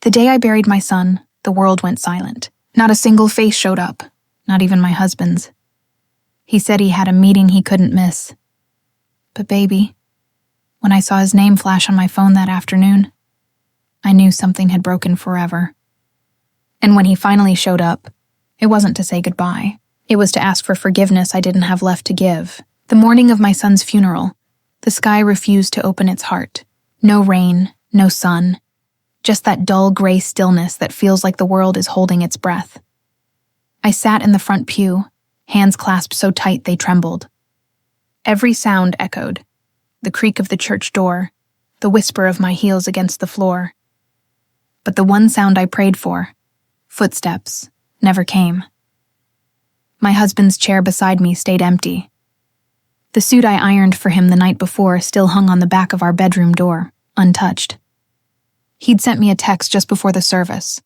The day I buried my son, the world went silent. Not a single face showed up, not even my husband's. He said he had a meeting he couldn't miss. But baby, when I saw his name flash on my phone that afternoon, I knew something had broken forever. And when he finally showed up, it wasn't to say goodbye. It was to ask for forgiveness I didn't have left to give. The morning of my son's funeral, the sky refused to open its heart. No rain, no sun, just that dull gray stillness that feels like the world is holding its breath. I sat in the front pew, hands clasped so tight they trembled. Every sound echoed, the creak of the church door, the whisper of my heels against the floor. But the one sound I prayed for, footsteps, never came. My husband's chair beside me stayed empty. The suit I ironed for him the night before still hung on the back of our bedroom door, untouched. He'd sent me a text just before the service.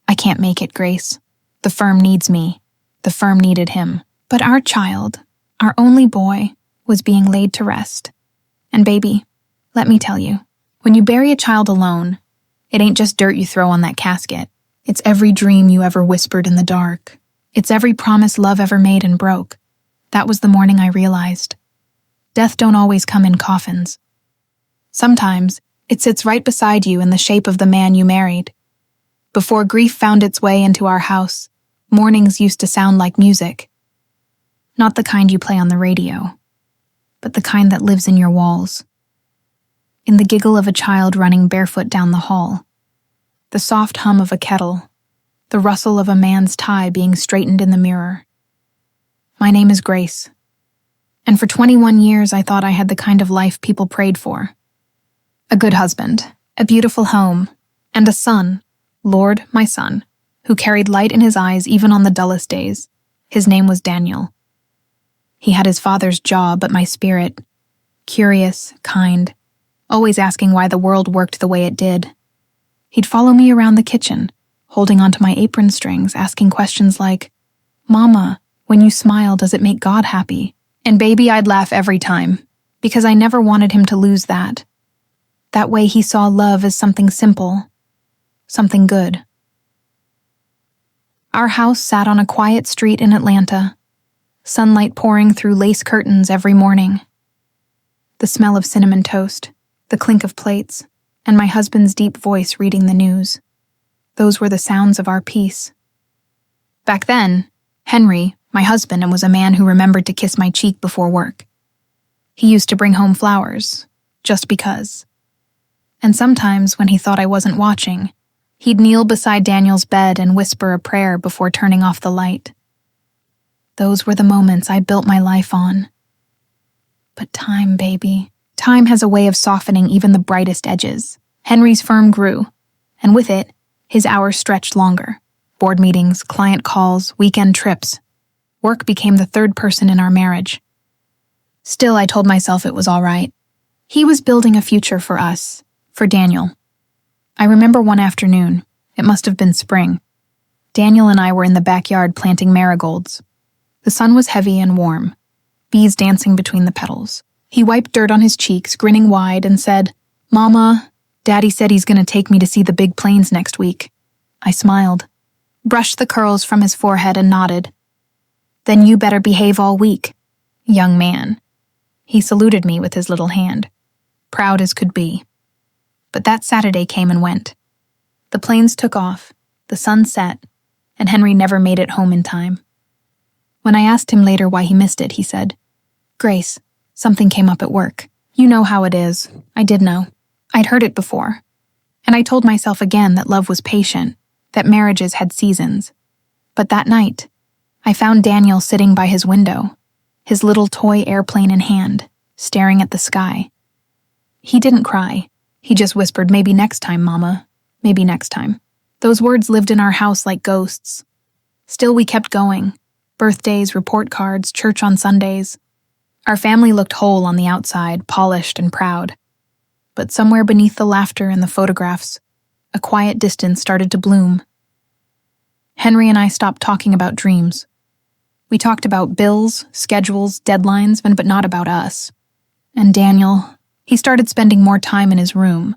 I can't make it, Grace. The firm needs me. The firm needed him. But our child, our only boy, was being laid to rest. And baby, let me tell you, when you bury a child alone, it ain't just dirt you throw on that casket. It's every dream you ever whispered in the dark. It's every promise love ever made and broke. That was the morning I realized. Death don't always come in coffins. Sometimes, it sits right beside you in the shape of the man you married. Before grief found its way into our house, mornings used to sound like music. Not the kind you play on the radio, but the kind that lives in your walls. In the giggle of a child running barefoot down the hall, the soft hum of a kettle, the rustle of a man's tie being straightened in the mirror. My name is Grace, and for 21 years I thought I had the kind of life people prayed for. A good husband, a beautiful home, and a son, Lord, my son, who carried light in his eyes even on the dullest days. His name was Daniel. He had his father's jaw, but my spirit, curious, kind, always asking why the world worked the way it did. He'd follow me around the kitchen, holding onto my apron strings, asking questions like, "Mama, when you smile, does it make God happy?" And baby, I'd laugh every time, because I never wanted him to lose that. That way he saw love as something simple, something good. Our house sat on a quiet street in Atlanta, sunlight pouring through lace curtains every morning. The smell of cinnamon toast, the clink of plates, and my husband's deep voice reading the news. Those were the sounds of our peace. Back then, Henry, my husband, was a man who remembered to kiss my cheek before work. He used to bring home flowers, just because. And sometimes, when he thought I wasn't watching, he'd kneel beside Daniel's bed and whisper a prayer before turning off the light. Those were the moments I built my life on. But time, baby, time has a way of softening even the brightest edges. Henry's firm grew, and with it, his hours stretched longer. Board meetings, client calls, weekend trips. Work became the third person in our marriage. Still, I told myself it was all right. He was building a future for us, for Daniel. I remember one afternoon, it must have been spring. Daniel and I were in the backyard planting marigolds. The sun was heavy and warm, bees dancing between the petals. He wiped dirt on his cheeks, grinning wide, and said, "Mama, Daddy said he's going to take me to see the big plains next week." I smiled, brushed the curls from his forehead, and nodded. "Then you better behave all week, young man." He saluted me with his little hand, proud as could be. But that Saturday came and went. The planes took off, the sun set, and Henry never made it home in time. When I asked him later why he missed it, he said, "Grace, something came up at work. You know how it is." I did know. I'd heard it before. And I told myself again that love was patient, that marriages had seasons. But that night, I found Daniel sitting by his window, his little toy airplane in hand, staring at the sky. He didn't cry. He just whispered, "Maybe next time, Mama. Maybe next time." Those words lived in our house like ghosts. Still, we kept going. Birthdays, report cards, church on Sundays. Our family looked whole on the outside, polished and proud. But somewhere beneath the laughter and the photographs, a quiet distance started to bloom. Henry and I stopped talking about dreams. We talked about bills, schedules, deadlines, but not about us. And Daniel, he started spending more time in his room,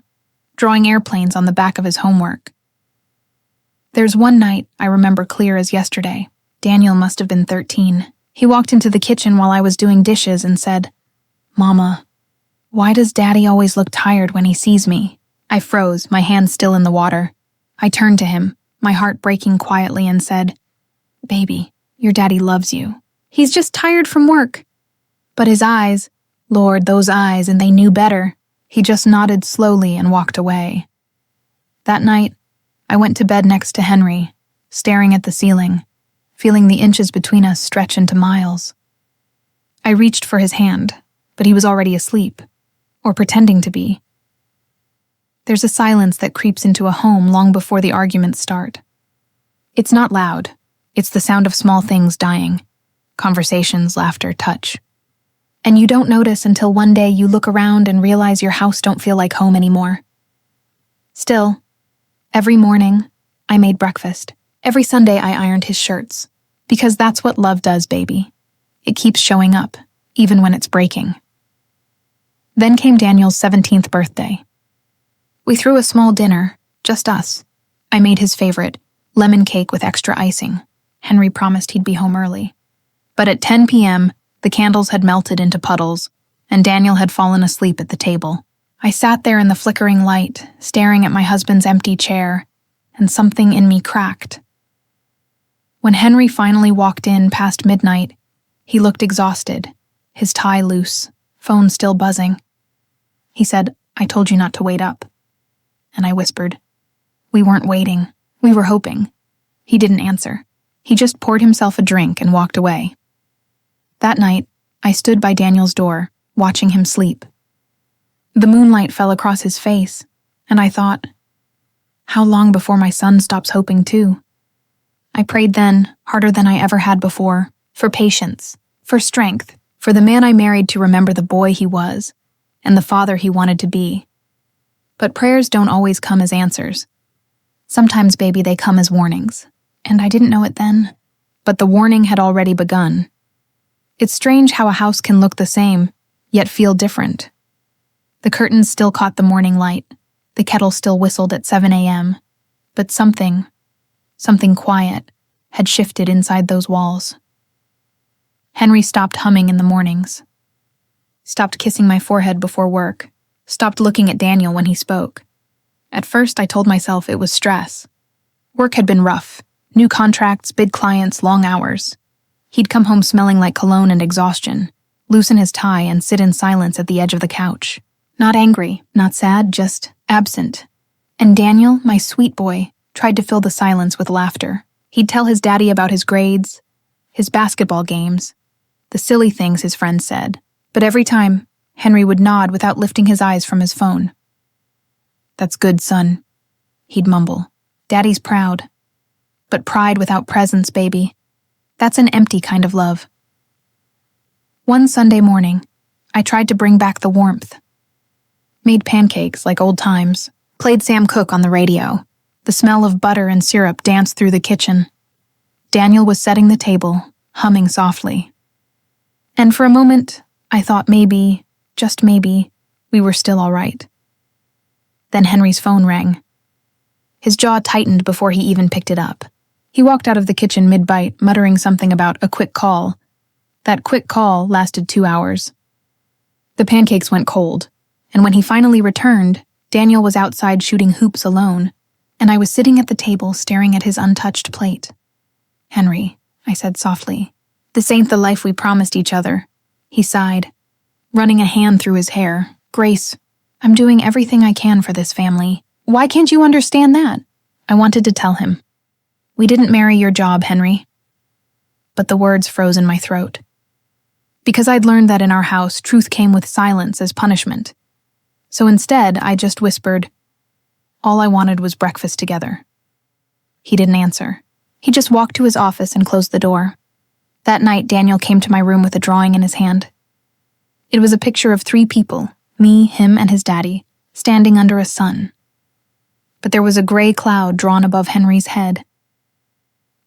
drawing airplanes on the back of his homework, There's one night I remember clear as yesterday. Daniel must have been 13. He walked into the kitchen while I was doing dishes and said, "Mama, why does Daddy always look tired when he sees me?" I froze, my hand still in the water. I turned to him, my heart breaking quietly, and said, "Baby, your daddy loves you. He's just tired from work." But his eyes, Lord, those eyes, and they knew better. He just nodded slowly and walked away. That night, I went to bed next to Henry, staring at the ceiling, feeling the inches between us stretch into miles. I reached for his hand, but he was already asleep, or pretending to be. There's a silence that creeps into a home long before the arguments start. It's not loud. It's the sound of small things dying. Conversations, laughter, touch. And you don't notice until one day you look around and realize your house don't feel like home anymore. Still, every morning, I made breakfast. Every Sunday I ironed his shirts. Because that's what love does, baby. It keeps showing up, even when it's breaking. Then came Daniel's 17th birthday. We threw a small dinner, just us. I made his favorite, lemon cake with extra icing. Henry promised he'd be home early. But at 10 p.m., the candles had melted into puddles, and Daniel had fallen asleep at the table. I sat there in the flickering light, staring at my husband's empty chair, and something in me cracked. When Henry finally walked in past midnight, he looked exhausted, his tie loose, phone still buzzing. He said, "I told you not to wait up." And I whispered, "We weren't waiting. We were hoping." He didn't answer. He just poured himself a drink and walked away. That night, I stood by Daniel's door, watching him sleep. The moonlight fell across his face, and I thought, how long before my son stops hoping too? I prayed then, harder than I ever had before, for patience, for strength, for the man I married to remember the boy he was, and the father he wanted to be. But prayers don't always come as answers. Sometimes, baby, they come as warnings. And I didn't know it then, but the warning had already begun. It's strange how a house can look the same, yet feel different. The curtains still caught the morning light, the kettle still whistled at 7 a.m., but something quiet, had shifted inside those walls. Henry stopped humming in the mornings, stopped kissing my forehead before work, stopped looking at Daniel when he spoke. At first, I told myself it was stress. Work had been rough. New contracts, big clients, long hours. He'd come home smelling like cologne and exhaustion, loosen his tie and sit in silence at the edge of the couch. Not angry, not sad, just absent. And Daniel, my sweet boy, tried to fill the silence with laughter. He'd tell his daddy about his grades, his basketball games, the silly things his friends said. But every time, Henry would nod without lifting his eyes from his phone. "That's good, son," he'd mumble. "Daddy's proud. But pride without presence, baby, that's an empty kind of love." One Sunday morning, I tried to bring back the warmth. Made pancakes like old times, played Sam Cooke on the radio. The smell of butter and syrup danced through the kitchen. Daniel was setting the table, humming softly. And for a moment, I thought maybe, just maybe, we were still all right. Then Henry's phone rang. His jaw tightened before he even picked it up. He walked out of the kitchen mid-bite, muttering something about a quick call. That quick call lasted 2 hours. The pancakes went cold, and when he finally returned, Daniel was outside shooting hoops alone, and I was sitting at the table staring at his untouched plate. "Henry," I said softly, "this ain't the life we promised each other." He sighed, running a hand through his hair. "Grace, I'm doing everything I can for this family. Why can't you understand that?" I wanted to tell him. "We didn't marry your job, Henry." But the words froze in my throat. Because I'd learned that in our house, truth came with silence as punishment. So instead, I just whispered, "All I wanted was breakfast together." He didn't answer. He just walked to his office and closed the door. That night, Daniel came to my room with a drawing in his hand. It was a picture of 3 people, me, him, and his daddy, standing under a sun. But there was a gray cloud drawn above Henry's head.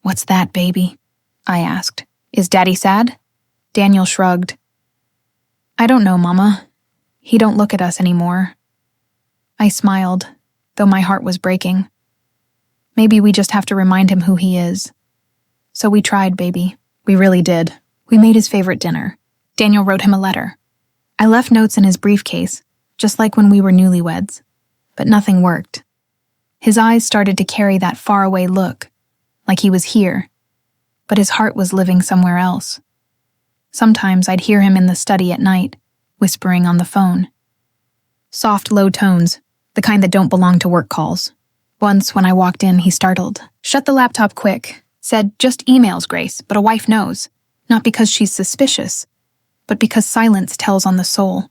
"What's that, baby?" I asked. "Is Daddy sad?" Daniel shrugged. "I don't know, Mama. He don't look at us anymore." I smiled, though my heart was breaking. Maybe we just have to remind him who he is. So we tried, baby. We really did. We made his favorite dinner. Daniel wrote him a letter. I left notes in his briefcase, just like when we were newlyweds. But nothing worked. His eyes started to carry that faraway look, like he was here, but his heart was living somewhere else. Sometimes I'd hear him in the study at night, whispering on the phone. Soft, low tones, the kind that don't belong to work calls. Once, when I walked in, he startled. "Shut the laptop quick," said, "Just emails, Grace, but a wife knows. Not because she's suspicious, but because silence tells on the soul."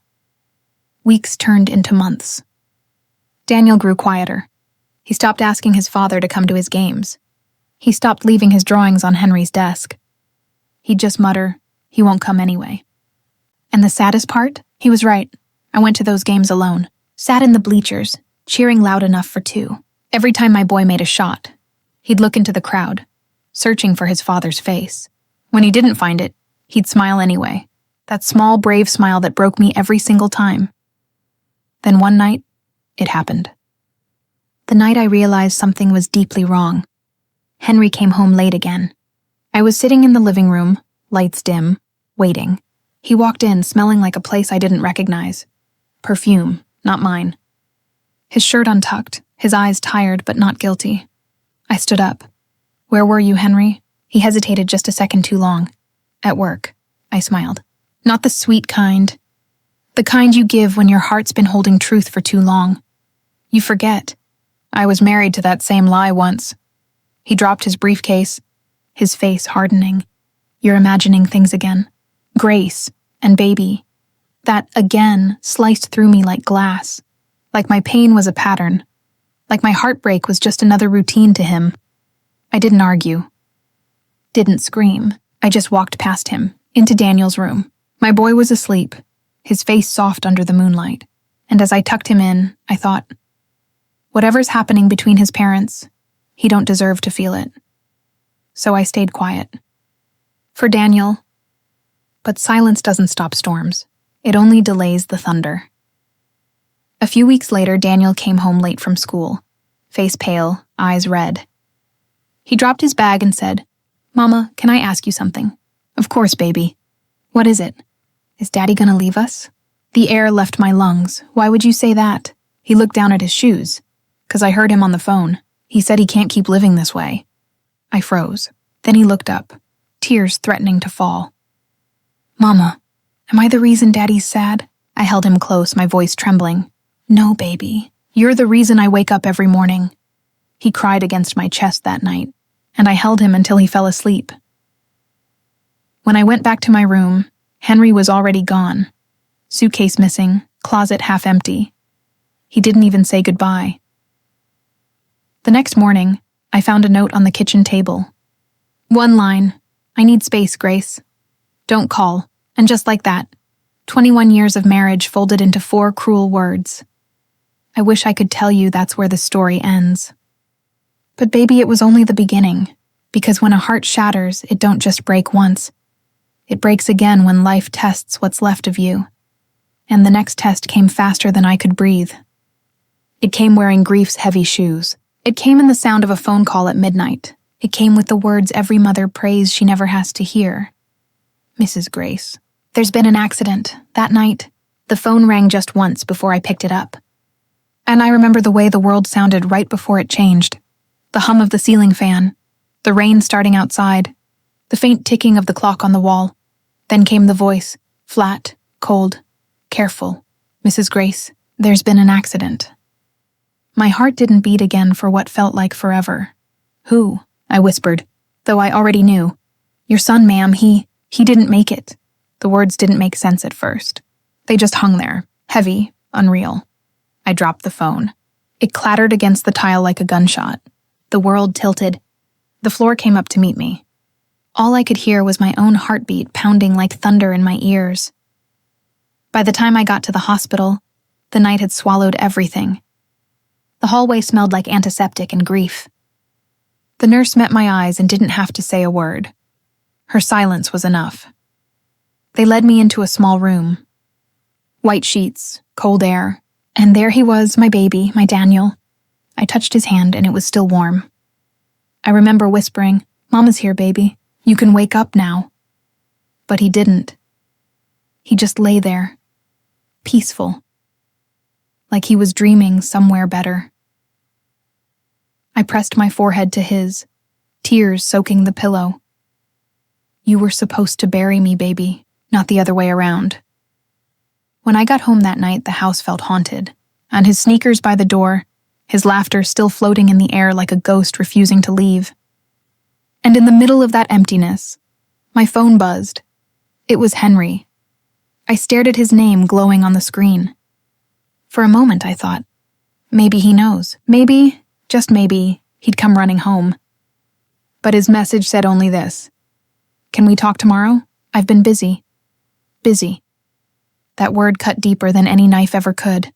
Weeks turned into months. Daniel grew quieter. He stopped asking his father to come to his games. He stopped leaving his drawings on Henry's desk. He'd just mutter, "He won't come anyway." And the saddest part? He was right. I went to those games alone, sat in the bleachers, cheering loud enough for two. Every time my boy made a shot, he'd look into the crowd, searching for his father's face. When he didn't find it, he'd smile anyway. That small, brave smile that broke me every single time. Then one night, it happened. The night I realized something was deeply wrong. Henry came home late again. I was sitting in the living room, lights dim, waiting. He walked in, smelling like a place I didn't recognize. Perfume, not mine. His shirt untucked, his eyes tired but not guilty. I stood up. "Where were you, Henry?" He hesitated just a second too long. "At work," I smiled. "Not the sweet kind. The kind you give when your heart's been holding truth for too long. You forget. I was married to that same lie once." He dropped his briefcase, his face hardening. "You're imagining things again. Grace and baby." That again sliced through me like glass, like my pain was a pattern, like my heartbreak was just another routine to him. I didn't argue. Didn't scream. I just walked past him, into Daniel's room. My boy was asleep, his face soft under the moonlight. And as I tucked him in, I thought, whatever's happening between his parents, he don't deserve to feel it. So I stayed quiet. For Daniel. But silence doesn't stop storms. It only delays the thunder. A few weeks later, Daniel came home late from school, face pale, eyes red. He dropped his bag and said, "Mama, can I ask you something?" "Of course, baby." "What is it?" "Is Daddy gonna leave us?" The air left my lungs. "Why would you say that?" He looked down at his shoes. "'Cause I heard him on the phone. He said he can't keep living this way." I froze. Then he looked up, tears threatening to fall. "Mama, am I the reason Daddy's sad?" I held him close, my voice trembling. "No, baby. You're the reason I wake up every morning." He cried against my chest that night, and I held him until he fell asleep. When I went back to my room, Henry was already gone. Suitcase missing, closet half empty. He didn't even say goodbye. The next morning, I found a note on the kitchen table. One line, "I need space, Grace. Don't call." And just like that, 21 years of marriage folded into 4 cruel words. I wish I could tell you that's where the story ends. But baby, it was only the beginning, because when a heart shatters, it don't just break once. It breaks again when life tests what's left of you. And the next test came faster than I could breathe. It came wearing grief's heavy shoes. It came in the sound of a phone call at midnight. It came with the words every mother prays she never has to hear. "Mrs. Grace, there's been an accident." That night, the phone rang just once before I picked it up. And I remember the way the world sounded right before it changed. The hum of the ceiling fan, the rain starting outside, the faint ticking of the clock on the wall. Then came the voice, flat, cold, careful. "Mrs. Grace, there's been an accident." My heart didn't beat again for what felt like forever. "Who?" I whispered, though I already knew. "Your son, ma'am, he didn't make it." The words didn't make sense at first. They just hung there, heavy, unreal. I dropped the phone. It clattered against the tile like a gunshot. The world tilted. The floor came up to meet me. All I could hear was my own heartbeat pounding like thunder in my ears. By the time I got to the hospital, the night had swallowed everything. The hallway smelled like antiseptic and grief. The nurse met my eyes and didn't have to say a word. Her silence was enough. They led me into a small room. White sheets, cold air, and there he was, my baby, my Daniel. I touched his hand and it was still warm. I remember whispering, "Mama's here, baby. You can wake up now." But he didn't. He just lay there, peaceful, like he was dreaming somewhere better. I pressed my forehead to his, tears soaking the pillow. "You were supposed to bury me, baby, not the other way around." When I got home that night, the house felt haunted, and his sneakers by the door, his laughter still floating in the air like a ghost refusing to leave. And in the middle of that emptiness, my phone buzzed. It was Henry. I stared at his name glowing on the screen. For a moment, I thought, maybe he knows. Maybe, just maybe, he'd come running home. But his message said only this: "Can we talk tomorrow? I've been busy." Busy. That word cut deeper than any knife ever could.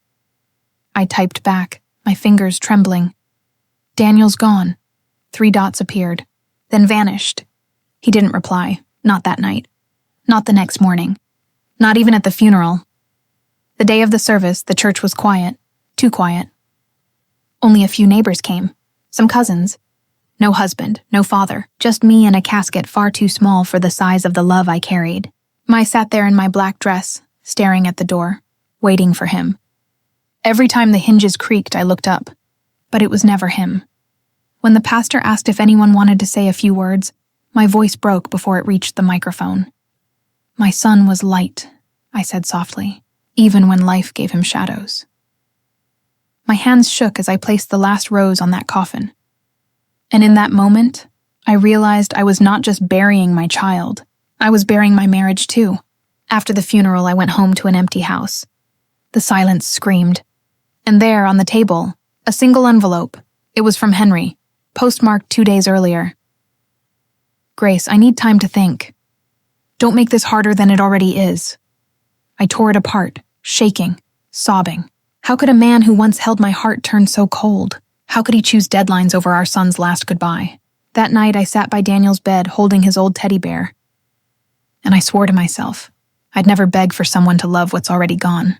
I typed back, my fingers trembling. "Daniel's gone." 3 dots appeared, then vanished. He didn't reply, not that night, not the next morning, not even at the funeral. The day of the service, the church was quiet, too quiet. Only a few neighbors came, some cousins. No husband, no father, just me in a casket far too small for the size of the love I carried. I sat there in my black dress, staring at the door, waiting for him. Every time the hinges creaked, I looked up, but it was never him. When the pastor asked if anyone wanted to say a few words, my voice broke before it reached the microphone. "My son was light," I said softly, even when life gave him shadows. My hands shook as I placed the last rose on that coffin. And in that moment, I realized I was not just burying my child, I was burying my marriage too. After the funeral, I went home to an empty house. The silence screamed. And there, on the table, a single envelope. It was from Henry, postmarked 2 days earlier. "Grace, I need time to think. Don't make this harder than it already is." I tore it apart, shaking, sobbing. How could a man who once held my heart turn so cold? How could he choose deadlines over our son's last goodbye? That night, I sat by Daniel's bed holding his old teddy bear. And I swore to myself, I'd never beg for someone to love what's already gone.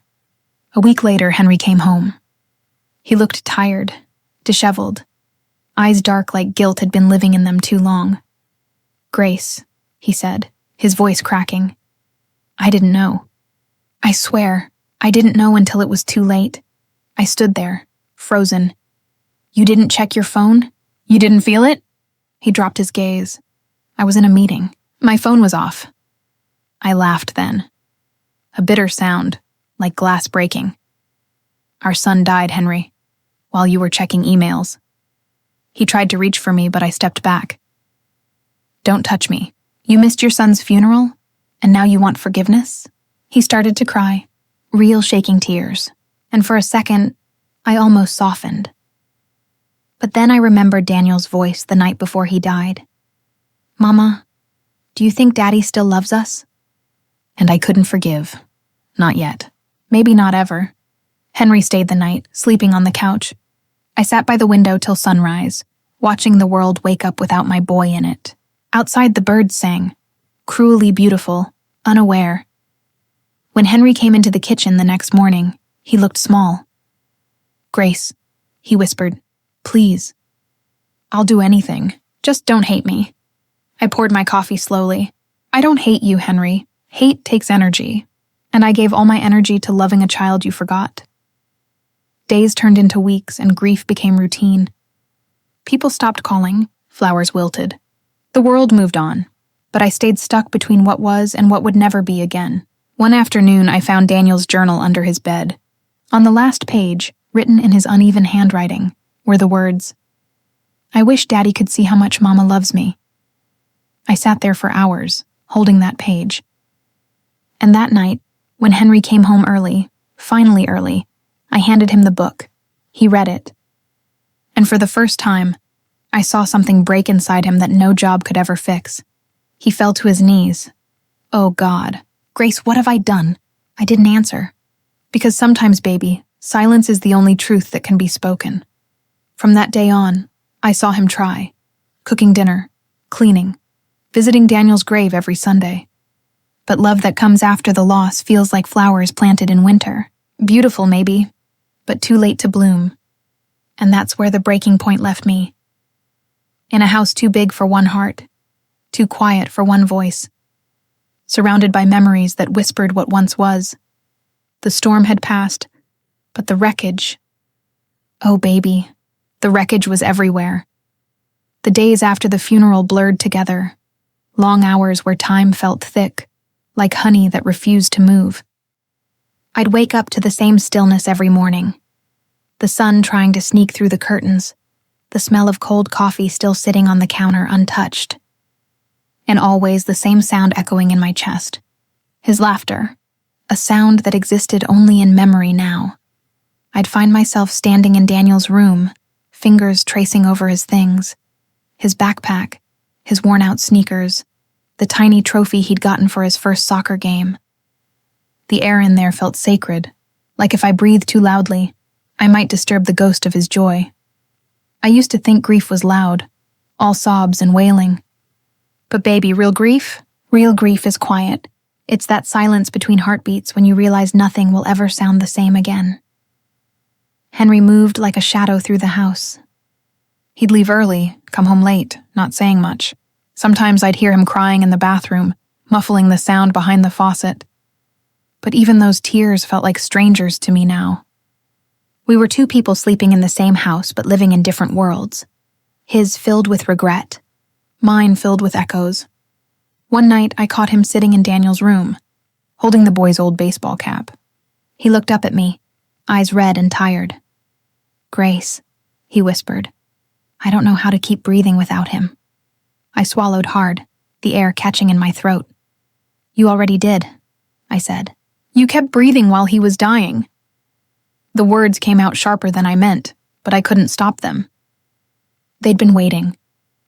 A week later, Henry came home. He looked tired, disheveled, eyes dark like guilt had been living in them too long. "Grace," he said, his voice cracking. "I didn't know. I swear, I didn't know until it was too late." I stood there, frozen. "You didn't check your phone? You didn't feel it?" He dropped his gaze. I was in a meeting. My phone was off. I laughed then. A bitter sound, like glass breaking. "Our son died, Henry, while you were checking emails." He tried to reach for me, but I stepped back. "Don't touch me. You missed your son's funeral, and now you want forgiveness?" He started to cry, real shaking tears, and for a second, I almost softened. But then I remembered Daniel's voice the night before he died. "Mama, do you think Daddy still loves us?" And I couldn't forgive. Not yet. Maybe not ever. Henry stayed the night, sleeping on the couch. I sat by the window till sunrise, watching the world wake up without my boy in it. Outside the birds sang, cruelly beautiful, unaware. When Henry came into the kitchen the next morning, he looked small. "Grace," he whispered, "please. I'll do anything. Just don't hate me." I poured my coffee slowly. "I don't hate you, Henry. Hate takes energy. And I gave all my energy to loving a child you forgot." Days turned into weeks and grief became routine. People stopped calling, flowers wilted. The world moved on, but I stayed stuck between what was and what would never be again. One afternoon, I found Daniel's journal under his bed. On the last page, written in his uneven handwriting, were the words, "I wish Daddy could see how much Mama loves me." I sat there for hours, holding that page. And that night, when Henry came home early, finally early, I handed him the book. He read it. And for the first time, I saw something break inside him that no job could ever fix. He fell to his knees. "Oh God, Grace, what have I done?" I didn't answer. Because sometimes, baby, silence is the only truth that can be spoken. From that day on, I saw him try. Cooking dinner, cleaning, visiting Daniel's grave every Sunday. But love that comes after the loss feels like flowers planted in winter. Beautiful, maybe, but too late to bloom. And that's where the breaking point left me. in a house too big for one heart, too quiet for one voice, surrounded by memories that whispered what once was. The storm had passed, but the wreckage... Oh, baby, the wreckage was everywhere. The days after the funeral blurred together, long hours where time felt thick, like honey that refused to move. I'd wake up to the same stillness every morning, the sun trying to sneak through the curtains, the smell of cold coffee still sitting on the counter untouched. And always the same sound echoing in my chest. His laughter, a sound that existed only in memory now. I'd find myself standing in Daniel's room, fingers tracing over his things. His backpack, his worn-out sneakers, the tiny trophy he'd gotten for his first soccer game. The air in there felt sacred, like if I breathed too loudly, I might disturb the ghost of his joy. I used to think grief was loud, all sobs and wailing. But baby, real grief is quiet. It's that silence between heartbeats when you realize nothing will ever sound the same again. Henry moved like a shadow through the house. He'd leave early, come home late, not saying much. Sometimes I'd hear him crying in the bathroom, muffling the sound behind the faucet. But even those tears felt like strangers to me now. We were two people sleeping in the same house but living in different worlds. His filled with regret, mine filled with echoes. One night I caught him sitting in Daniel's room, holding the boy's old baseball cap. He looked up at me, eyes red and tired. "Grace," he whispered. "I don't know how to keep breathing without him." I swallowed hard, the air catching in my throat. "You already did," I said. "You kept breathing while he was dying." The words came out sharper than I meant, but I couldn't stop them. They'd been waiting,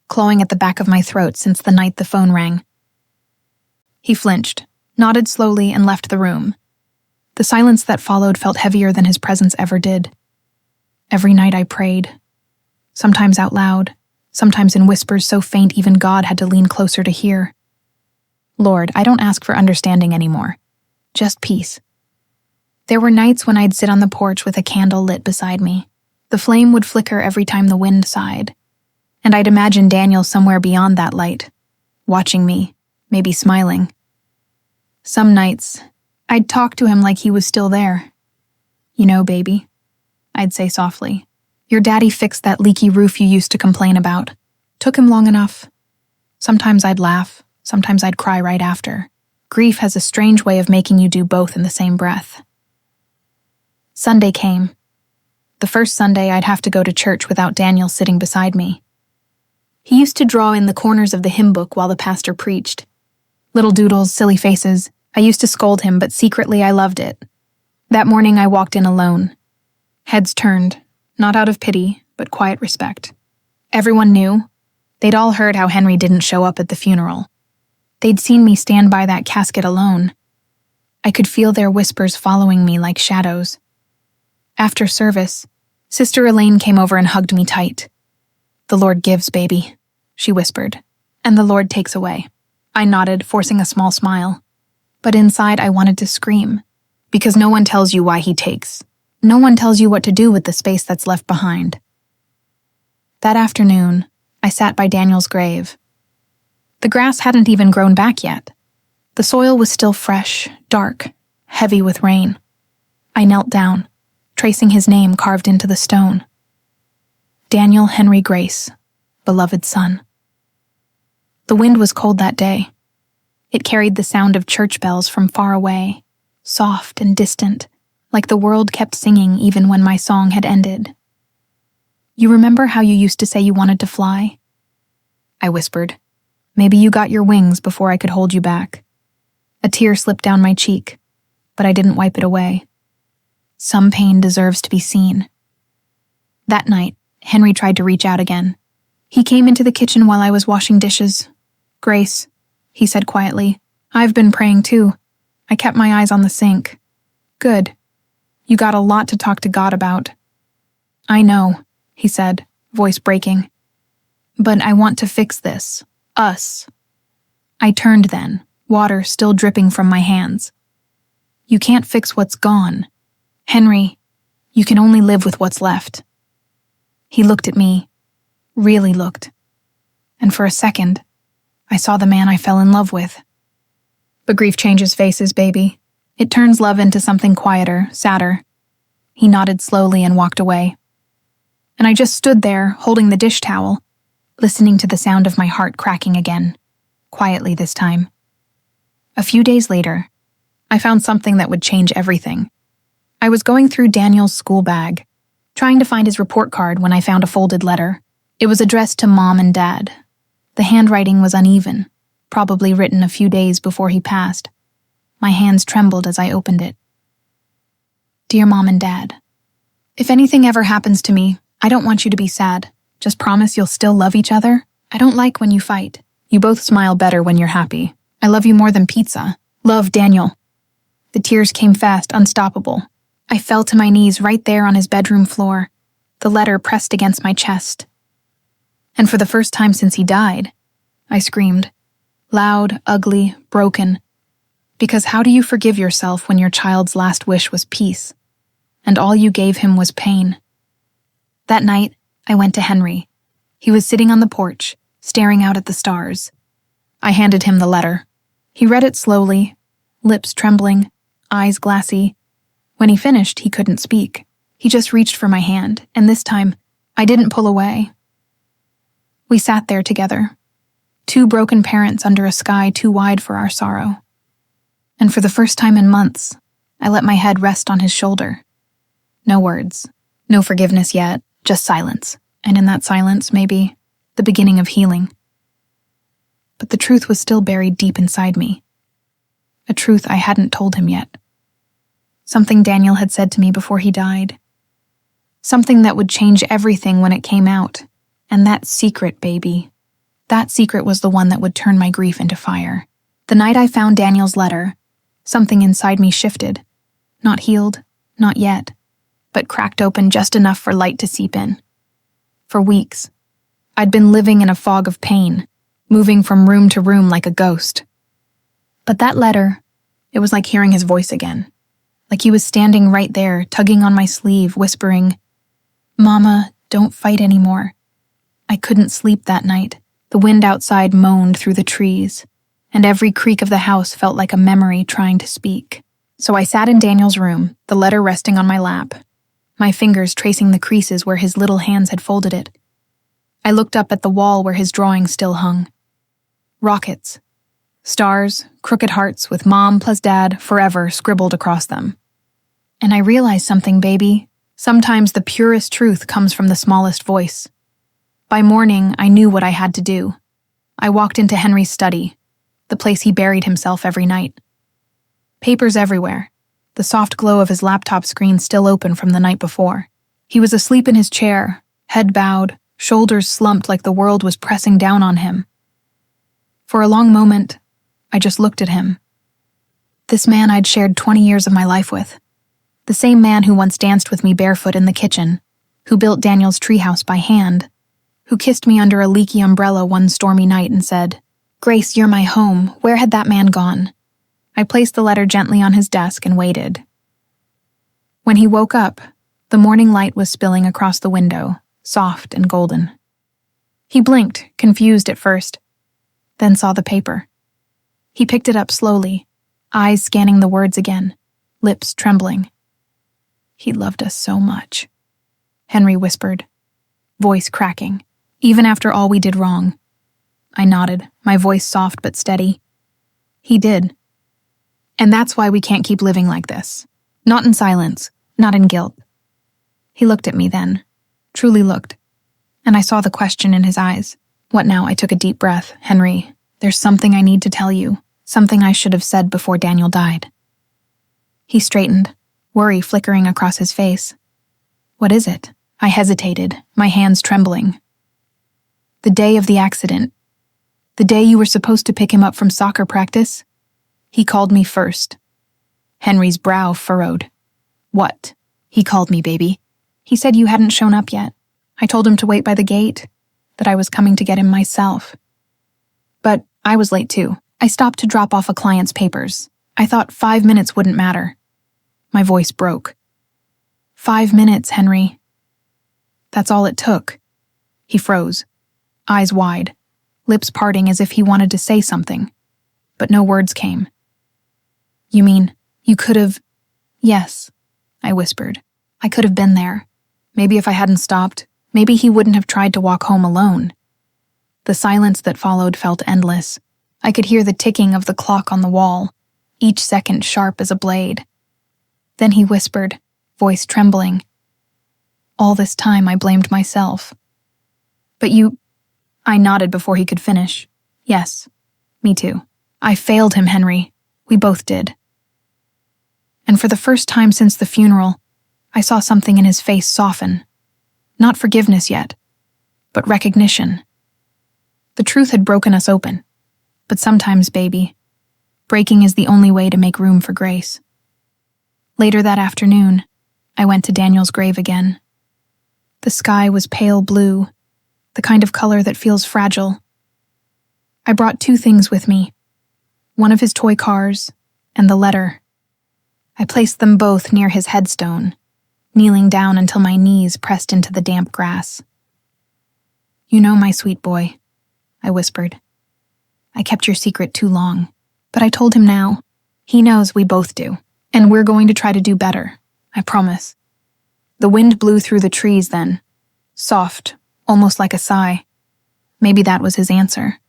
clawing at the back of my throat since the night the phone rang. He flinched, nodded slowly, and left the room. The silence that followed felt heavier than his presence ever did. Every night I prayed, sometimes out loud, sometimes in whispers so faint even God had to lean closer to hear. "Lord, I don't ask for understanding anymore, just peace." There were nights when I'd sit on the porch with a candle lit beside me. The flame would flicker every time the wind sighed, and I'd imagine Daniel somewhere beyond that light, watching me, maybe smiling. Some nights, I'd talk to him like he was still there. "You know, baby," I'd say softly, "your daddy fixed that leaky roof you used to complain about. Took him long enough." Sometimes I'd laugh, sometimes I'd cry right after. Grief has a strange way of making you do both in the same breath. Sunday came. The first Sunday I'd have to go to church without Daniel sitting beside me. He used to draw in the corners of the hymn book while the pastor preached. Little doodles, silly faces. I used to scold him, but secretly I loved it. That morning I walked in alone. Heads turned, not out of pity, but quiet respect. Everyone knew. They'd all heard how Henry didn't show up at the funeral. They'd seen me stand by that casket alone. I could feel their whispers following me like shadows. After service, Sister Elaine came over and hugged me tight. "The Lord gives, baby," she whispered, "and the Lord takes away." I nodded, forcing a small smile. But inside I wanted to scream, because no one tells you why he takes. No one tells you what to do with the space that's left behind. That afternoon, I sat by Daniel's grave. The grass hadn't even grown back yet. The soil was still fresh, dark, heavy with rain. I knelt down, tracing his name carved into the stone. Daniel Henry Grace, beloved son. The wind was cold that day. It carried the sound of church bells from far away, soft and distant, like the world kept singing even when my song had ended. "You remember how you used to say you wanted to fly?" I whispered. "Maybe you got your wings before I could hold you back." A tear slipped down my cheek, but I didn't wipe it away. Some pain deserves to be seen. That night, Henry tried to reach out again. He came into the kitchen while I was washing dishes. "Grace," he said quietly, "I've been praying too. I kept my eyes on the sink." "Good. You got a lot to talk to God about." "I know," he said, voice breaking. "But I want to fix this. Us." I turned then, water still dripping from my hands. "You can't fix what's gone. Henry, you can only live with what's left." He looked at me, really looked. and for a second, I saw the man I fell in love with. But grief changes faces, baby. It turns love into something quieter, sadder. He nodded slowly and walked away. And I just stood there, holding the dish towel, listening to the sound of my heart cracking again, quietly this time. A few days later, I found something that would change everything. I was going through Daniel's school bag, trying to find his report card when I found a folded letter. It was addressed to Mom and Dad. The handwriting was uneven, probably written a few days before he passed. My hands trembled as I opened it. Dear Mom and Dad, if anything ever happens to me, I don't want you to be sad. Just promise you'll still love each other. I don't like when you fight. You both smile better when you're happy. I love you more than pizza. Love, Daniel. The tears came fast, unstoppable. I fell to my knees right there on his bedroom floor, the letter pressed against my chest. And for the first time since he died, I screamed. Loud, ugly, broken. Because how do you forgive yourself when your child's last wish was peace, and all you gave him was pain? That night, I went to Henry. He was sitting on the porch, staring out at the stars. I handed him the letter. He read it slowly, lips trembling, eyes glassy. When he finished, he couldn't speak. He just reached for my hand, and this time, I didn't pull away. We sat there together, two broken parents under a sky too wide for our sorrow. And for the first time in months, I let my head rest on his shoulder. No words, no forgiveness yet, just silence. And in that silence, maybe, the beginning of healing. But the truth was still buried deep inside me. A truth I hadn't told him yet. Something Daniel had said to me before he died. Something that would change everything when it came out. And that secret, baby. That secret was the one that would turn my grief into fire. The night I found Daniel's letter, something inside me shifted. Not healed, not yet, but cracked open just enough for light to seep in. For weeks, I'd been living in a fog of pain, moving from room to room like a ghost. But that letter, it was like hearing his voice again. Like he was standing right there, tugging on my sleeve, whispering, Mama, don't fight anymore. I couldn't sleep that night. The wind outside moaned through the trees, and every creak of the house felt like a memory trying to speak. So I sat in Daniel's room, the letter resting on my lap, my fingers tracing the creases where his little hands had folded it. I looked up at the wall where his drawing still hung. Rockets. Stars, crooked hearts with Mom plus Dad forever scribbled across them. And I realized something, baby. Sometimes the purest truth comes from the smallest voice. By morning, I knew what I had to do. I walked into Henry's study, the place he buried himself every night. Papers everywhere, the soft glow of his laptop screen still open from the night before. He was asleep in his chair, head bowed, shoulders slumped like the world was pressing down on him. For a long moment, I just looked at him. This man I'd shared 20 years of my life with. The same man who once danced with me barefoot in the kitchen, who built Daniel's treehouse by hand, who kissed me under a leaky umbrella one stormy night and said, Grace, you're my home. Where had that man gone? I placed the letter gently on his desk and waited. When he woke up, the morning light was spilling across the window, soft and golden. He blinked, confused at first, then saw the paper. He picked it up slowly, eyes scanning the words again, lips trembling. He loved us so much, Henry whispered, voice cracking, even after all we did wrong. I nodded, my voice soft but steady. He did. And that's why we can't keep living like this. Not in silence, not in guilt. He looked at me then, truly looked, and I saw the question in his eyes. What now? I took a deep breath. Henry, there's something I need to tell you, something I should have said before Daniel died. He straightened, worry flickering across his face. What is it? I hesitated, my hands trembling. The day of the accident. The day you were supposed to pick him up from soccer practice. He called me first. Henry's brow furrowed. What? He called me, baby. He said you hadn't shown up yet. I told him to wait by the gate, that I was coming to get him myself. But I was late too. I stopped to drop off a client's papers. I thought 5 minutes wouldn't matter. My voice broke. 5 minutes, Henry. That's all it took. He froze, eyes wide. lips parting as if he wanted to say something, but no words came. "You mean, you could have—" "Yes," I whispered. "I could have been there. Maybe if I hadn't stopped, maybe he wouldn't have tried to walk home alone." The silence that followed felt endless. I could hear the ticking of the clock on the wall, each second sharp as a blade. Then he whispered, voice trembling. "All this time I blamed myself." "But you—" I nodded before he could finish. "Yes, me too. I failed him, Henry. We both did." And for the first time since the funeral, I saw something in his face soften. Not forgiveness yet, but recognition. The truth had broken us open. But sometimes, baby, breaking is the only way to make room for grace. Later that afternoon, I went to Daniel's grave again. The sky was pale blue, the kind of color that feels fragile. I brought 2 things with me, one of his toy cars and the letter. I placed them both near his headstone, kneeling down until my knees pressed into the damp grass. "You know, my sweet boy," I whispered. "I kept your secret too long, but I told him now. He knows we both do, and we're going to try to do better, I promise." The wind blew through the trees then, soft, almost like a sigh. Maybe that was his answer.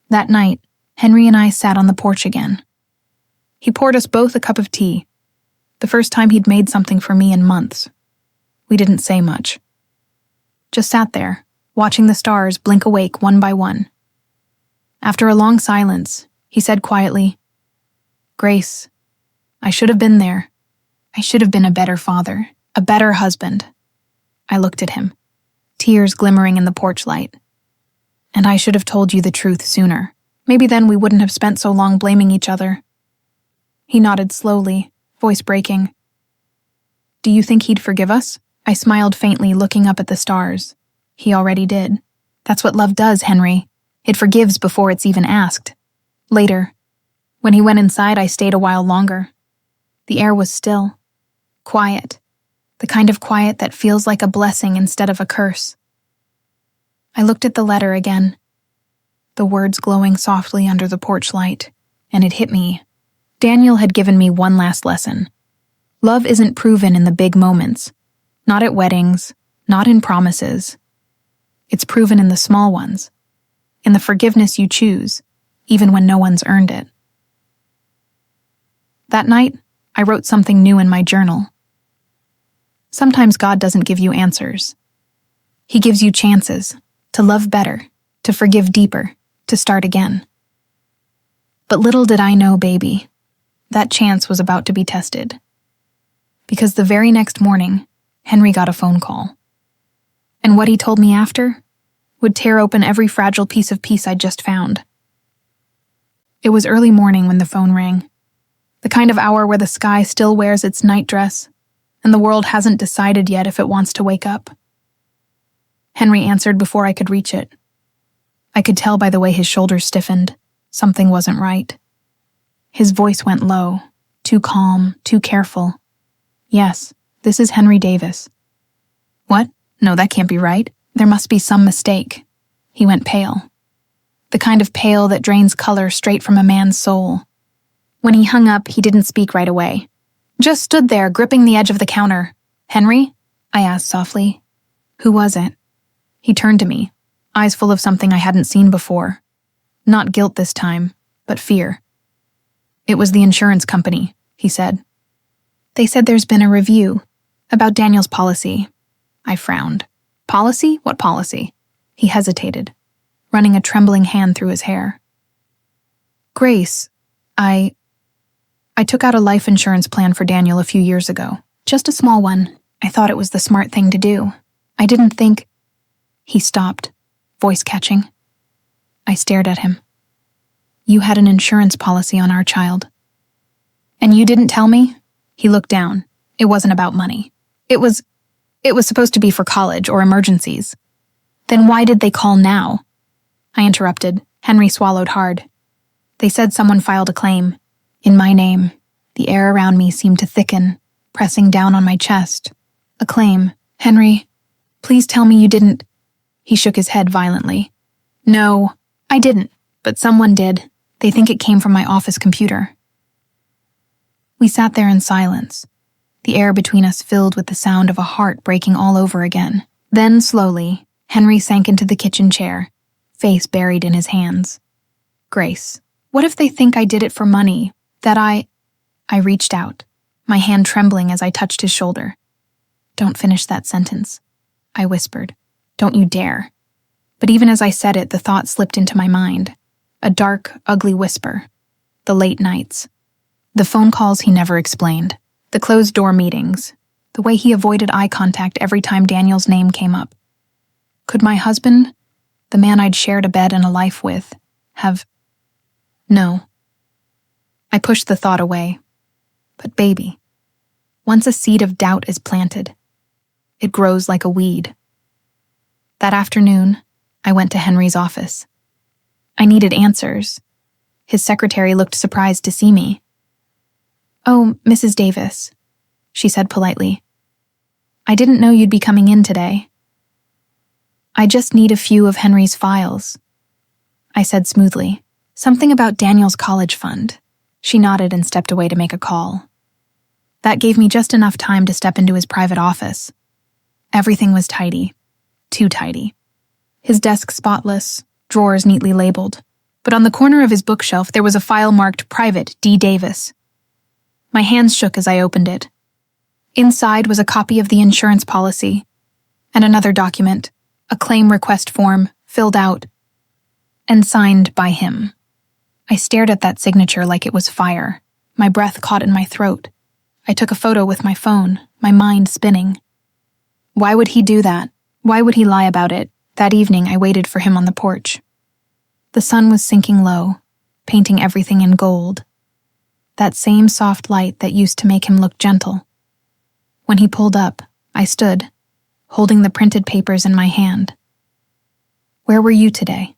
That night, Henry and I sat on the porch again. He poured us both a cup of tea, the first time he'd made something for me in months. We didn't say much. Just sat there, watching the stars blink awake one by one. After a long silence, he said quietly, "Grace, I should have been there. I should have been a better father, a better husband." I looked at him, tears glimmering in the porch light. "And I should have told you the truth sooner. Maybe then we wouldn't have spent so long blaming each other." He nodded slowly, voice breaking. "Do you think he'd forgive us?" I smiled faintly, looking up at the stars. He already did. That's what love does, Henry. It forgives before it's even asked. Later, when he went inside, I stayed a while longer. The air was still, quiet, the kind of quiet that feels like a blessing instead of a curse. I looked at the letter again, the words glowing softly under the porch light, and it hit me. Daniel had given me one last lesson. Love isn't proven in the big moments, not at weddings, not in promises. It's proven in the small ones, in the forgiveness you choose, even when no one's earned it. That night, I wrote something new in my journal. Sometimes God doesn't give you answers. He gives you chances to love better, to forgive deeper, to start again. But little did I know, baby, that chance was about to be tested. Because the very next morning, Henry got a phone call. And what he told me after would tear open every fragile piece of peace I'd just found. It was early morning when the phone rang, the kind of hour where the sky still wears its night dress, and the world hasn't decided yet if it wants to wake up. Henry answered before I could reach it. I could tell by the way his shoulders stiffened. Something wasn't right. His voice went low, too calm, too careful. "Yes, this is Henry Davis." "What? No, that can't be right. There must be some mistake." He went pale. The kind of pale that drains color straight from a man's soul. When he hung up, he didn't speak right away. Just stood there, gripping the edge of the counter. "Henry?" I asked softly. "Who was it?" He turned to me, eyes full of something I hadn't seen before. Not guilt this time, but fear. "It was the insurance company," he said. "They said there's been a review about Daniel's policy." I frowned. "Policy? What policy?" He hesitated, running a trembling hand through his hair. "Grace, I took out a life insurance plan for Daniel a few years ago. Just a small one. I thought it was the smart thing to do. I didn't think—" He stopped, voice catching. I stared at him. "You had an insurance policy on our child. And you didn't tell me?" He looked down. "It wasn't about money. It was supposed to be for college or emergencies." "Then why did they call now?" I interrupted. Henry swallowed hard. "They said someone filed a claim. In my name." The air around me seemed to thicken, pressing down on my chest. "A claim. Henry, please tell me you didn't—" He shook his head violently. No, I didn't, but someone did. They think it came from my office computer. We sat there in silence, the air between us filled with the sound of a heart breaking all over again. Then, slowly, Henry sank into the kitchen chair, face buried in his hands. Grace, what if they think I did it for money, that I reached out, my hand trembling as I touched his shoulder. Don't finish that sentence, I whispered. Don't you dare. But even as I said it, the thought slipped into my mind. A dark, ugly whisper. The late nights. The phone calls he never explained. The closed-door meetings. The way he avoided eye contact every time Daniel's name came up. Could my husband, the man I'd shared a bed and a life with, have... No. I pushed the thought away. But baby, once a seed of doubt is planted, it grows like a weed. That afternoon, I went to Henry's office. I needed answers. His secretary looked surprised to see me. "Oh, Mrs. Davis," she said politely. "I didn't know you'd be coming in today." "I just need a few of Henry's files," I said smoothly. "Something about Daniel's college fund." She nodded and stepped away to make a call. That gave me just enough time to step into his private office. Everything was tidy. Too tidy. His desk spotless, drawers neatly labeled. But on the corner of his bookshelf there was a file marked Private D. Davis. My hands shook as I opened it. Inside was a copy of the insurance policy, and another document, a claim request form, filled out, and signed by him. I stared at that signature like it was fire. My breath caught in my throat. I took a photo with my phone, my mind spinning. Why would he do that? Why would he lie about it? That evening I waited for him on the porch. The sun was sinking low, painting everything in gold. That same soft light that used to make him look gentle. When he pulled up, I stood, holding the printed papers in my hand. "Where were you today?"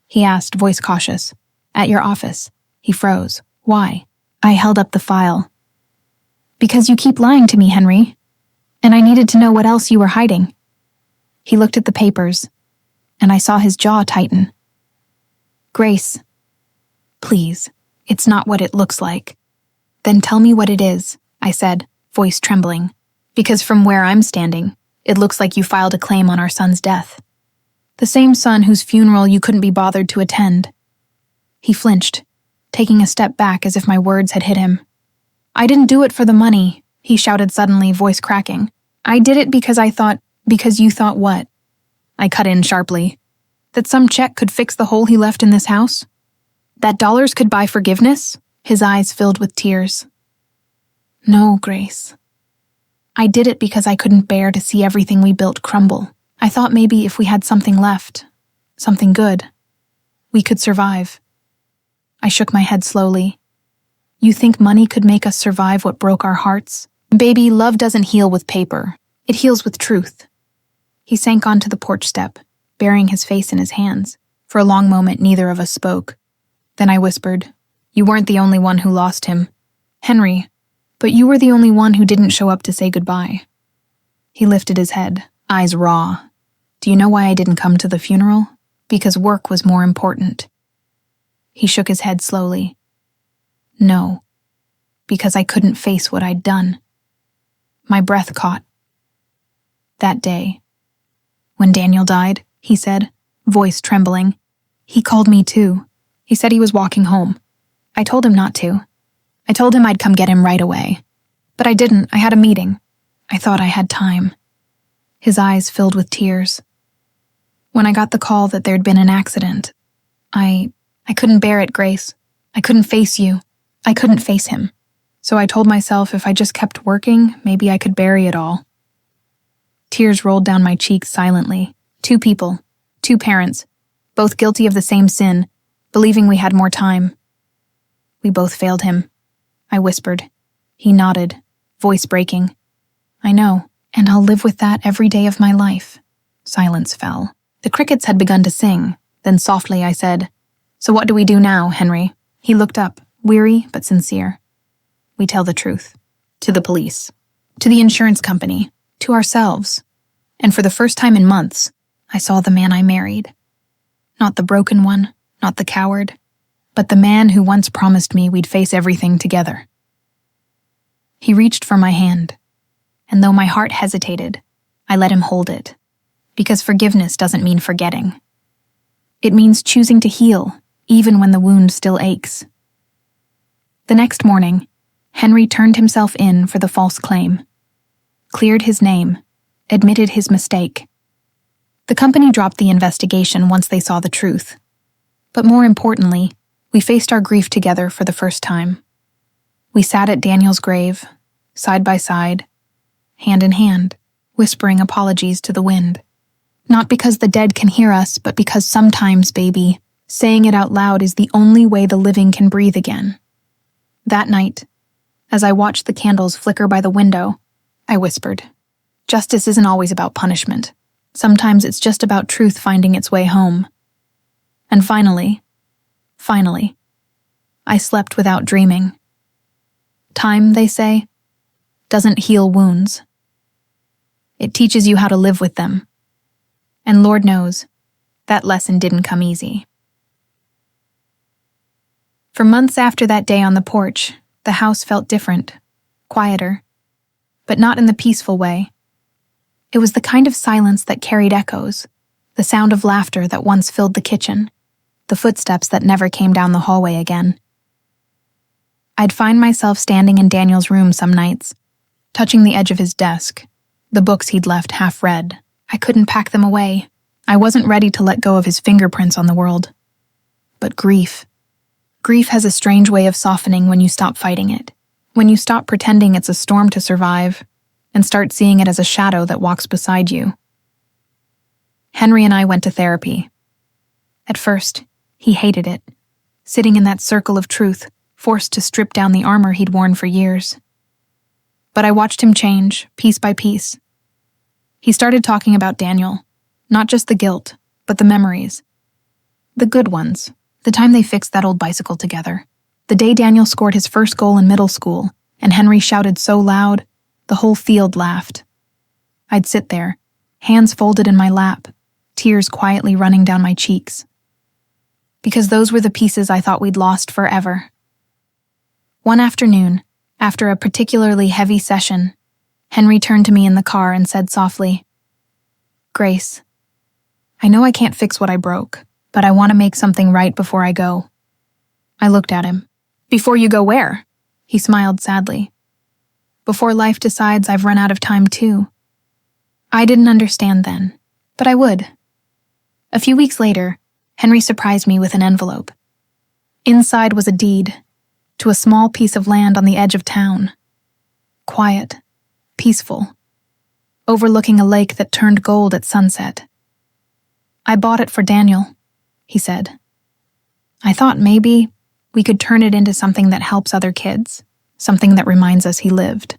he asked, voice cautious. "At your office." He froze. "Why?" I held up the file. "Because you keep lying to me, Henry. And I needed to know what else you were hiding." He looked at the papers, and I saw his jaw tighten. "Grace, please, it's not what it looks like." "Then tell me what it is," I said, voice trembling. "Because from where I'm standing, it looks like you filed a claim on our son's death. The same son whose funeral you couldn't be bothered to attend." He flinched, taking a step back as if my words had hit him. "I didn't do it for the money," he shouted suddenly, voice cracking. "I did it because I thought..." "Because you thought what?" I cut in sharply. "That some check could fix the hole he left in this house? That dollars could buy forgiveness?" His eyes filled with tears. "No, Grace. I did it because I couldn't bear to see everything we built crumble. I thought maybe if we had something left, something good, we could survive." I shook my head slowly. "You think money could make us survive what broke our hearts? Baby, love doesn't heal with paper. It heals with truth." He sank onto the porch step, burying his face in his hands. For a long moment, neither of us spoke. Then I whispered, "You weren't the only one who lost him, Henry, but you were the only one who didn't show up to say goodbye." He lifted his head, eyes raw. "Do you know why I didn't come to the funeral? Because work was more important." He shook his head slowly. "No, because I couldn't face what I'd done." My breath caught. "That day, when Daniel died," he said, voice trembling. "He called me too. He said he was walking home. I told him not to. I told him I'd come get him right away. But I didn't. I had a meeting. I thought I had time." His eyes filled with tears. "When I got the call that there'd been an accident, I couldn't bear it, Grace. I couldn't face you. I couldn't face him. So I told myself if I just kept working, maybe I could bury it all." Tears rolled down my cheeks silently. Two people, two parents, both guilty of the same sin, believing we had more time. "We both failed him," I whispered. He nodded, voice breaking. "I know, and I'll live with that every day of my life." Silence fell. The crickets had begun to sing. Then softly I said, "So what do we do now, Henry?" He looked up, weary but sincere. "We tell the truth. To the police. To the insurance company. To ourselves. And for the first time in months, I saw the man I married. Not the broken one, not the coward, but the man who once promised me we'd face everything together. He reached for my hand, and though my heart hesitated, I let him hold it, because forgiveness doesn't mean forgetting. It means choosing to heal, even when the wound still aches. The next morning, Henry turned himself in for the false claim, cleared his name, admitted his mistake. The company dropped the investigation once they saw the truth. But more importantly, we faced our grief together for the first time. We sat at Daniel's grave, side by side, hand in hand, whispering apologies to the wind. Not because the dead can hear us, but because sometimes, baby, saying it out loud is the only way the living can breathe again. That night, as I watched the candles flicker by the window, I whispered, "Justice isn't always about punishment. Sometimes it's just about truth finding its way home." And finally, I slept without dreaming. Time, they say, doesn't heal wounds. It teaches you how to live with them. And Lord knows, that lesson didn't come easy. For months after that day on the porch, the house felt different, quieter, but not in the peaceful way. It was the kind of silence that carried echoes, the sound of laughter that once filled the kitchen, the footsteps that never came down the hallway again. I'd find myself standing in Daniel's room some nights, touching the edge of his desk, the books he'd left half read. I couldn't pack them away. I wasn't ready to let go of his fingerprints on the world. But grief has a strange way of softening when you stop fighting it, when you stop pretending it's a storm to survive, and start seeing it as a shadow that walks beside you. Henry and I went to therapy. At first, he hated it, sitting in that circle of truth, forced to strip down the armor he'd worn for years. But I watched him change, piece by piece. He started talking about Daniel, not just the guilt, but the memories. The good ones, the time they fixed that old bicycle together, the day Daniel scored his first goal in middle school, and Henry shouted so loud, the whole field laughed. I'd sit there, hands folded in my lap, tears quietly running down my cheeks. Because those were the pieces I thought we'd lost forever. One afternoon, after a particularly heavy session, Henry turned to me in the car and said softly, "Grace, I know I can't fix what I broke, but I want to make something right before I go." I looked at him. "Before you go where?" He smiled sadly. "Before life decides I've run out of time too." I didn't understand then, but I would. A few weeks later, Henry surprised me with an envelope. Inside was a deed to a small piece of land on the edge of town. Quiet, peaceful, overlooking a lake that turned gold at sunset. "I bought it for Daniel," he said. "I thought maybe we could turn it into something that helps other kids, something that reminds us he lived."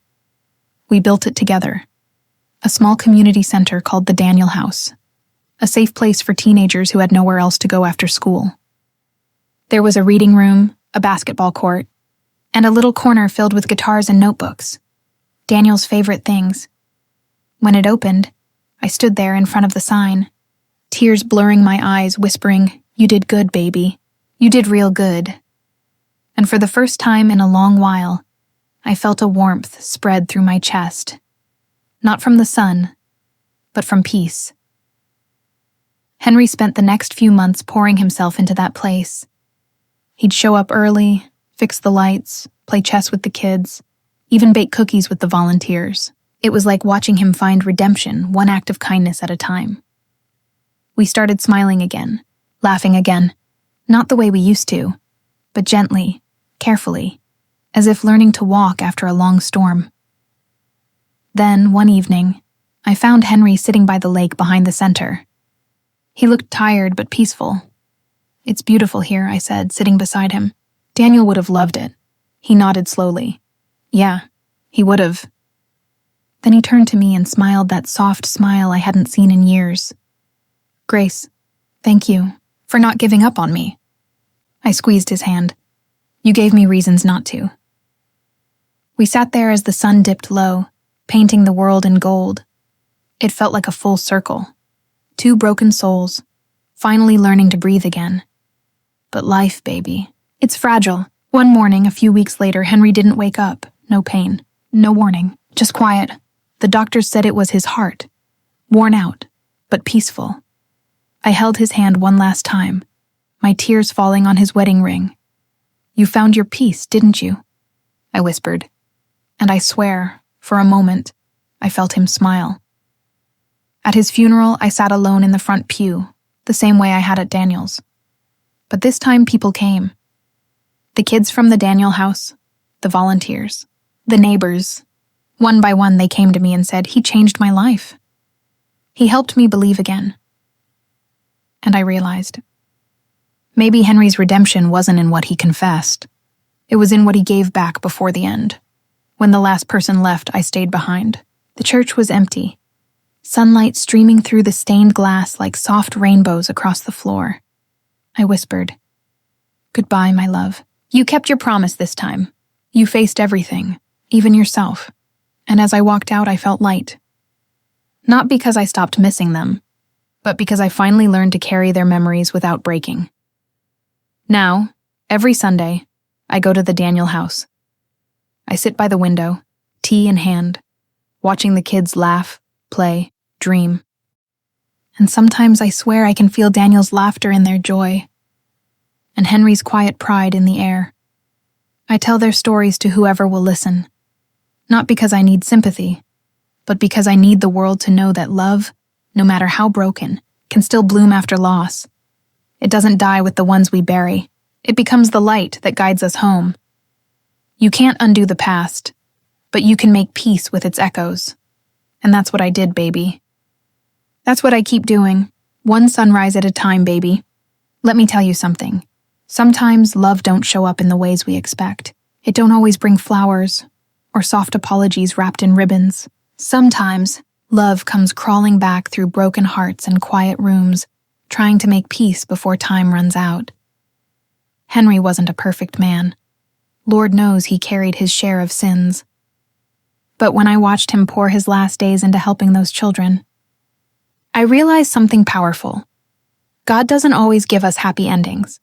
We built it together. A small community center called the Daniel House, a safe place for teenagers who had nowhere else to go after school. There was a reading room, a basketball court, and a little corner filled with guitars and notebooks, Daniel's favorite things. When it opened, I stood there in front of the sign, tears blurring my eyes, whispering, "You did good, baby. You did real good." And for the first time in a long while, I felt a warmth spread through my chest. Not from the sun, but from peace. Henry spent the next few months pouring himself into that place. He'd show up early, fix the lights, play chess with the kids, even bake cookies with the volunteers. It was like watching him find redemption, one act of kindness at a time. We started smiling again, laughing again, not the way we used to, but gently, carefully, as if learning to walk after a long storm. Then, one evening, I found Henry sitting by the lake behind the center. He looked tired but peaceful. "It's beautiful here," I said, sitting beside him. "Daniel would have loved it." He nodded slowly. "Yeah, he would have." Then he turned to me and smiled that soft smile I hadn't seen in years. "Grace, thank you for not giving up on me." I squeezed his hand. "You gave me reasons not to." We sat there as the sun dipped low, painting the world in gold. It felt like a full circle. Two broken souls, finally learning to breathe again. But life, baby, it's fragile. One morning, a few weeks later, Henry didn't wake up. No pain, no warning, just quiet. The doctors said it was his heart. Worn out, but peaceful. I held his hand one last time, my tears falling on his wedding ring. "You found your peace, didn't you?" I whispered. And I swear, for a moment, I felt him smile. At his funeral, I sat alone in the front pew, the same way I had at Daniel's. But this time people came. The kids from the Daniel house, the volunteers, the neighbors. One by one they came to me and said, "He changed my life. He helped me believe again." And I realized, maybe Henry's redemption wasn't in what he confessed. It was in what he gave back before the end. When the last person left, I stayed behind. The church was empty, sunlight streaming through the stained glass like soft rainbows across the floor. I whispered, "Goodbye, my love. You kept your promise this time. You faced everything, even yourself." And as I walked out, I felt light. Not because I stopped missing them, but because I finally learned to carry their memories without breaking. Now, every Sunday, I go to the Daniel house. I sit by the window, tea in hand, watching the kids laugh, play, dream. And sometimes I swear I can feel Daniel's laughter in their joy, and Henry's quiet pride in the air. I tell their stories to whoever will listen, not because I need sympathy, but because I need the world to know that love, no matter how broken, can still bloom after loss. It doesn't die with the ones we bury. It becomes the light that guides us home. You can't undo the past, but you can make peace with its echoes. And that's what I did, baby. That's what I keep doing, one sunrise at a time, baby. Let me tell you something. Sometimes love don't show up in the ways we expect. It don't always bring flowers or soft apologies wrapped in ribbons. Sometimes love comes crawling back through broken hearts and quiet rooms, trying to make peace before time runs out. Henry wasn't a perfect man. Lord knows he carried his share of sins. But when I watched him pour his last days into helping those children, I realized something powerful. God doesn't always give us happy endings.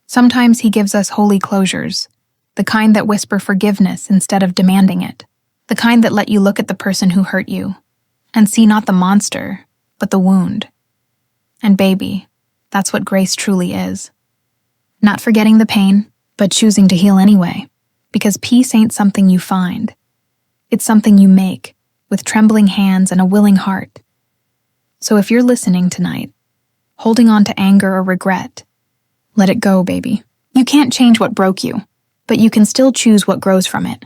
Sometimes he gives us holy closures, the kind that whisper forgiveness instead of demanding it, the kind that let you look at the person who hurt you and see not the monster, but the wound. And baby, that's what grace truly is. Not forgetting the pain, but choosing to heal anyway, because peace ain't something you find. It's something you make, with trembling hands and a willing heart. So if you're listening tonight, holding on to anger or regret, let it go, baby. You can't change what broke you, but you can still choose what grows from it.